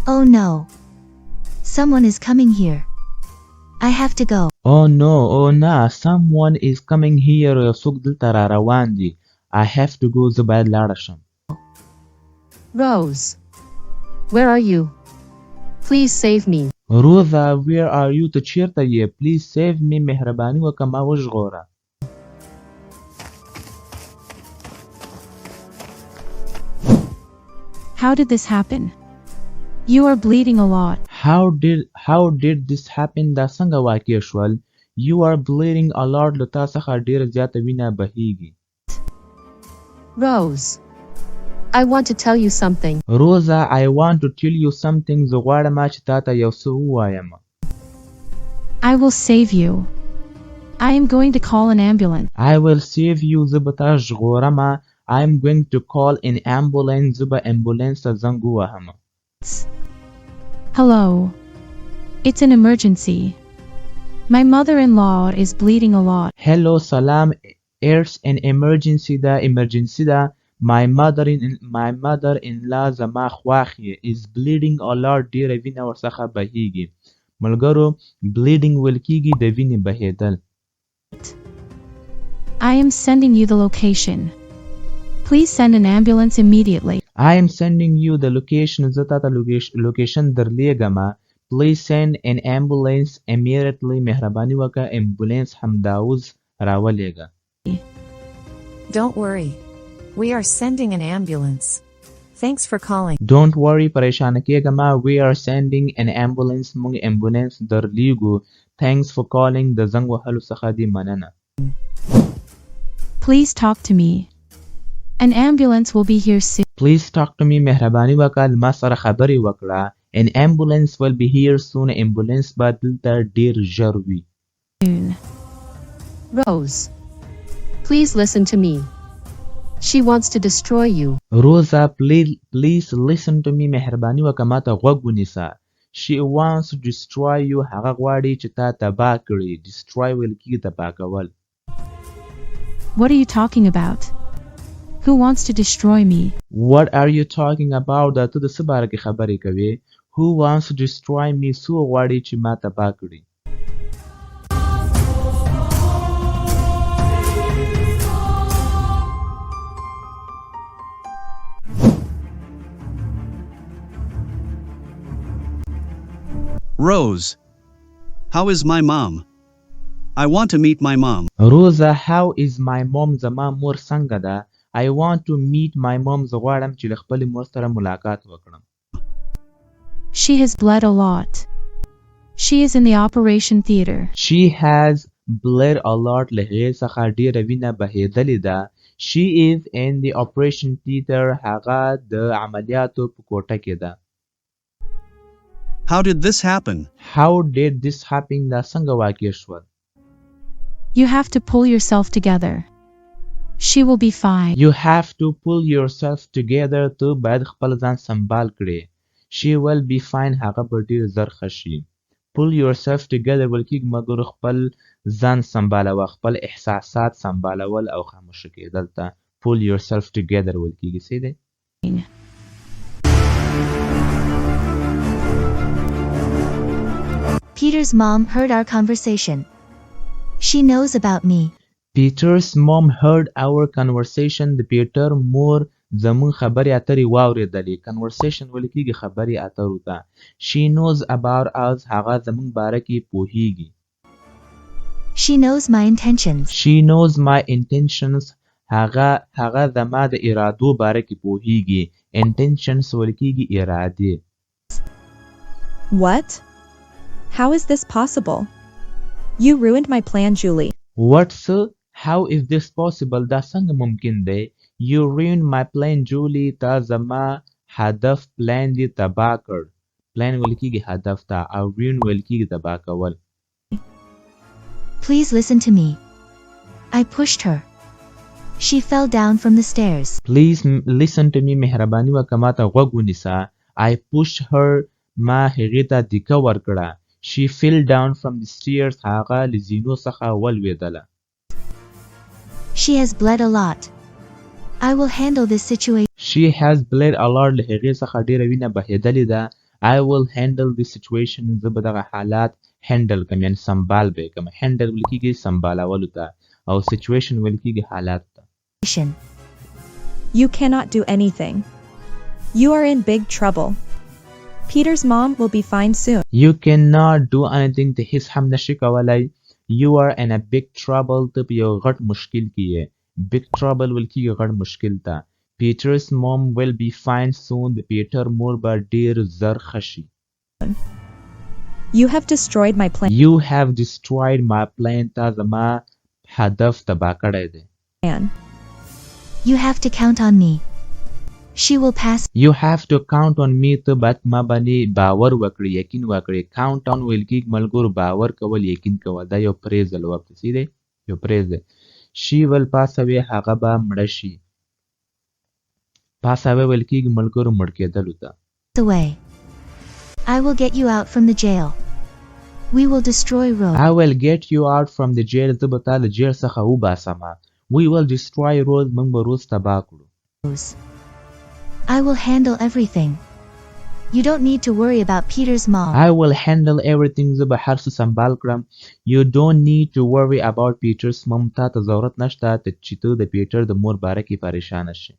Oh no. Someone is coming here. I have to go. Oh no, oh nah, someone is coming here. څوک دلته را روان دي. I have to go. زه باید لاړه شم. Rose, where are you? Please save me. Rosa, where are you? ته چیرته یې؟ Please save me. مهرباني وکړه ما وژغوره. How did this happen? You are bleeding a lot. How did this happen? دا څنګه واقع شول؟ You are bleeding a lot. له تا څخه ډېره زیاته وینه بهیږي. Rose, I want to tell you something. Rosa, I want to tell you something. زه غواړم چې تا ته یو څه ووایم. I will save you. I am going to call an ambulance. I will save you. زه به تا ژغورم. I am going to call an ambulance. زه به امبولانس ته زنګ ووهم. Hello. It's an emergency. My mother-in-law is bleeding a lot. Hello, salam. It's an emergency. دا emergency دا. My mother-in-law زما خواخي is bleeding a lot. ډیره وینه ورڅخه بهیږي. ملګرو bleeding ویل کیږي د وینې بهیدل. I am sending you the location. Please send an ambulance immediately. I am sending you the location. زه تا ته location درلیږم. Please send an ambulance immediately. مهرباني وکړه ambulance همداوز راولېږه. Don't worry. We are sending an ambulance. Thanks for calling. Don't worry. پریشان کېږه ما. We are sending an ambulance. موږ ambulance درلیږو. Thanks for calling. د زنګ وهلو څخه دې مننه. Please talk to me. An ambulance will be here soon. Please talk to me. مهرباني وکړه ما سره خبرې وکړه. An ambulance will be here soon. ambulance به دلته ډېر ژر وي. Rose, please listen to me. She wants to destroy you. Rosa, please listen to me. مهرباني وکړه ما ته غوږ ونیسه. She wants to destroy you. هغه غواړي چې تا تباه کړي. destroy ویل کېږي تباه کول. What are you talking about? Who wants to destroy me? What are you talking about? دا ته د څه باره کې خبرې کوې؟ Who wants to destroy me? څوک غواړي چې ما تباه کړي؟ Rose, how is my mom? I want to meet my mom. Rosa, how is my mom? زما مور څنګه ده؟ I want to meet my mom. زه غواړم چې له خپلې مور سره ملاقات وکړم. She has bled a lot. She is in the operation theater. She has bled a lot. له هغې څخه ډېره وینه بهېدلې ده. She is in the operation theater. هغه د عملیاتو په کوټه کې ده. How did this happen? How did this happen? دا څنګه واقع شول؟ You have to pull yourself together. She will be fine. You have to pull yourself together. تو باید خپل ځان سنبال کړې. She will be fine. هغه به ډېر ژر ښه شي. Pull yourself together ویل کېږي مګر خپل ځان سنبالوه. خپل احساسات سنبالول او خاموشه کېدل ته pull yourself together ویل کېږي. صحیح دی؟ Peter's mom heard our conversation. She knows about me. Peter's mom heard our conversation. د پیټر مور زمون خبرې اترې واورېدلې. conversation ویل کېږي خبرې اترو ته. She knows about us. هغه زمون باره کې پوهیږي. She knows my intentions. She knows my intentions. هغه زما د ارادو باره کې پوهیږي. intentions ویل کېږي ارادې. What? How is this possible? You ruined my plan, Julie. What, sir? How is this possible? دا څنګه ممکن دی؟ You ruined my plan, Julie. تا زما هدف پلان دی تباه کړ. پلان ویل کېږي هدف ته او ruin ویل کېږي تباه کول. Please listen to me. I pushed her. She fell down from the stairs. Please listen to me. مهرباني وکړه ما ته غوږ ونیسه. I pushed her. ما هغې ته دیکه ورکړه. She fell down from the stairs. هغه له زینو څخه ولوېدله. She has bled a lot. I will handle this situation. She has bled a lot. له هغې څخه ډېره وینه بهېدلې ده. I will handle the situation. زه به دغه حالات هندل کوم یعنی سنبال به کوم. هندل ویل کیږي سنبالولو ته او situation ویل کیږي حالات ته. You cannot do anything. You are in big trouble. Peter's mom will be fine soon. You cannot do anything ته هیڅ هم نشي کولای. You are in a big trouble ته په یو غټ مشکل کې یې. Big trouble ویل کیږي غټ مشکل ته. Peter's mom will be fine soon. د پیټر مور به ډیر زر خشي. You have destroyed my plan. You have destroyed my plan. تا زما هدف تباه کړی دی. You have to count on me. She will pass. You have to count on me. ته باید ما باندې باور وکړي یقین وکړي. Count on ویل کیږي ملګرو باور کول یقین کول. دا یو پریزل ورپسې دی یو پریز دی. She will pass away. هغه به مړه شي. pass away ویل کیږي ملګرو مړ کېدلو ته. Away. I will get you out from the jail. We will destroy Rose. I will get you out from the jail. زه به تا له جیل څخه وباسمه. We will destroy Rose. موږ به روز تباه کړو. I will handle everything. You don't need to worry about Peter's mom. I will handle everything. زه به هر څه سنبال کړم. You don't need to worry about Peter's mom. تا ته ضرورت نشته چې ته د پیټر د مور باره کې پریشان شې.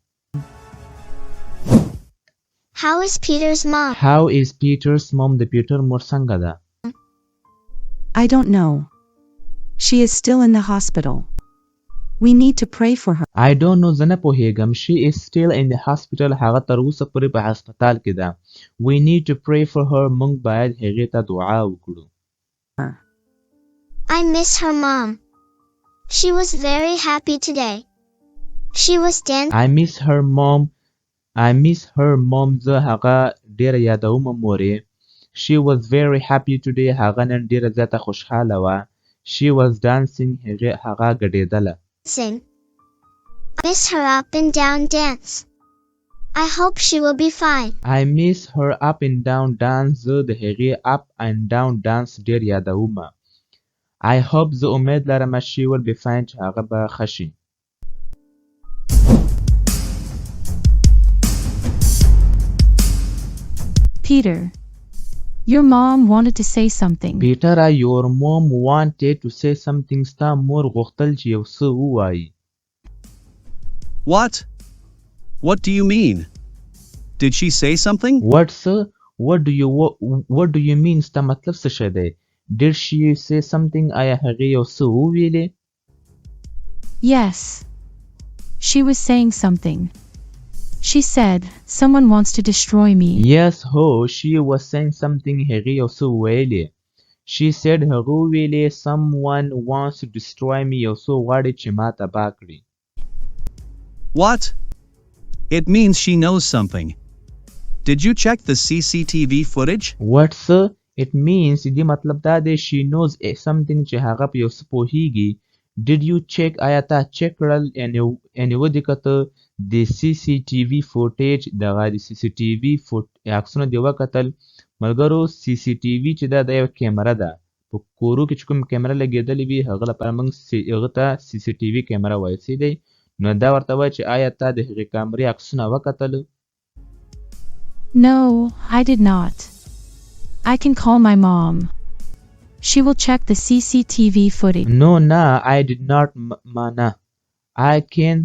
How is Peter's mom? How is Peter's mom? د پیټر مور څنګه ده؟ I don't know. She is still in the hospital. We need to pray for her. I don't know. زه نه پوهیږم. She is still in the hospital. هغه تر اوسه پورې په هسپتال کې ده. We need to pray for her. موږ باید هغې ته دعا وکړو. I miss her mom. She was very happy today. She was dancing. I miss her mom. I miss her mom. زه هغه ډیره یادوم مورې. She was very happy today. هغه نن ډیره زیاته خوشحاله وه. She was dancing. هغه ګډېدله. I miss her up and down dance. I hope she will be fine. I miss her up and down dance. زه د هغې up and down dance ډیر یادوم. I hope زه امید لرم she will be fine چې هغه به ښه شي. Peter, your mom wanted to say something. Peter, your mom wanted to say something. ستا مور غوښتل چې یو څه ووایي. What? What do you mean? Did she say something? What do you mean? ستا مطلب څه شی دی؟ Did she say something? آیا هغې یو څه وویلې؟ Yes. She was saying something. She said, someone wants to destroy me. Yes, she was saying something. هغې یو څه وویلې. She said هغه وویلې someone wants to destroy me. یو څه غواړي چې ما تباه کړي. What? It means she knows something. Did you check the CCTV footage? What, sir? It means دې مطلب دا دی she knows something چې هغه په یو څه پوهیږي. Did you check? آیا تا چک کړل یعنې ودې کته د CCTV footage دغه د CCTV عکسونه دې وکتل ملګرو. CCTV چې دا د یو کیمره ده په کورو کې چې کوم کیمره لګېدلې وي هغه لپاره موږ هغه ته CCTV کیمره وایي څه دی. نو دا ورته وایي چې آیا تا د هغې کیمرې عکسونه وکتل؟ No, I did not. I can call my mom. She will check the CCTV footage. No, I did not. Mana. I can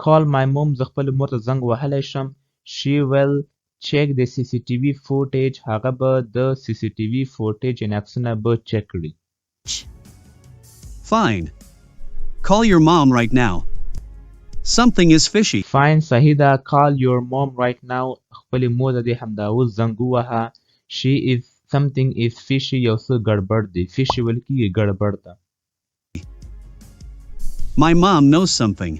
call my mom. زه خپل مور ته زنګ وهلی شم. She will check the CCTV footage. هغه به د CCTV footage یعنې عکسونه به چک کړي. Fine. Call your mom right now. Something is fishy. Fine, صحیح ده. Call your mom right now. خپلې مور ته دې همدا اوس زنګ ووهه. She is something is fishy. یو څه ګډبډ دی. Fishy ویل کېږي ګډبډ ته. My mom knows something.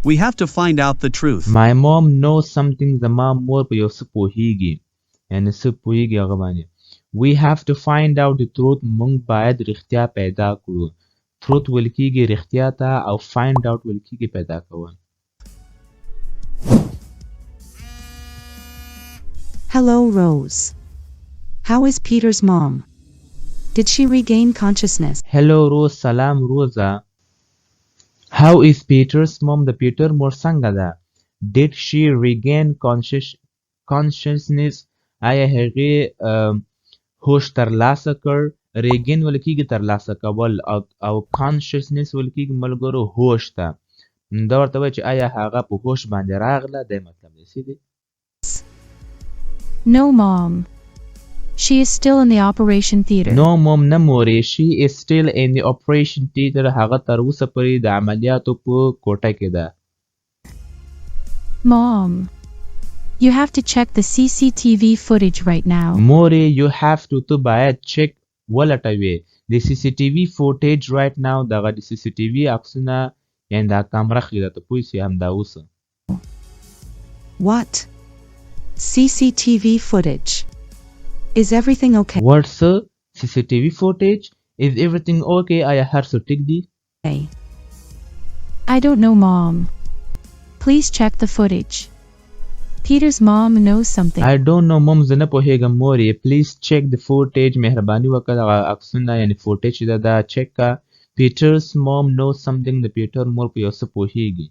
We have to find out the truth. My mom knows something. زما مور په یو څه پوهیږي یعنې څه پوهیږي هغه باندې. We have to find out the truth. موږ باید رښتیا پیدا کړو. truth ویل کېږي رښتیا ته او find out ویل کېږي پیدا کول. Hello, Rose. How is Peter's mom? Did she regain consciousness? Hello, Rose. سلام روزا. How is Peter's mom? د پیټر مور څنګه ده؟ Did she regain consciousness? آیا هغې هوش ترلاسه کړ؟ ریګن ویل کېږي ترلاسه کول او کانشسنس ویل کېږي ملګرو هوش ته. دا ورته وایي چې آیا هغه په هوش باندې راغله؟ دی مطلب دی دی. No, Mom. She is still in the operation theater. No, Mom, نه مورې. She is still in the operation theater. هغه تر اوسه پورې د عملیاتو په کوټه کې ده. Mom, you have to check the CCTV footage right now. مورې you have to تو باید چک ولټوې د CCTV footage right now. دغه د CCTV عکسونه یعنې دا کامره ښیي ده ته پوه شې همدا اوسه. What? CCTV footage. Is everything okay? What, sir? CCTV footage? Is everything okay? آیا هر څه ټیک دي؟ I don't know, Mom. Please check the footage. Peter's mom knows something. I don't know, Mom. زه نه پوهېږم مورې. Please check the footage. مهرباني وکړه دغه عکسونه یعنې فوټیج چې ده دا چک کړه. Peter's mom knows something. د پیټر مور په یو څه پوهېږي.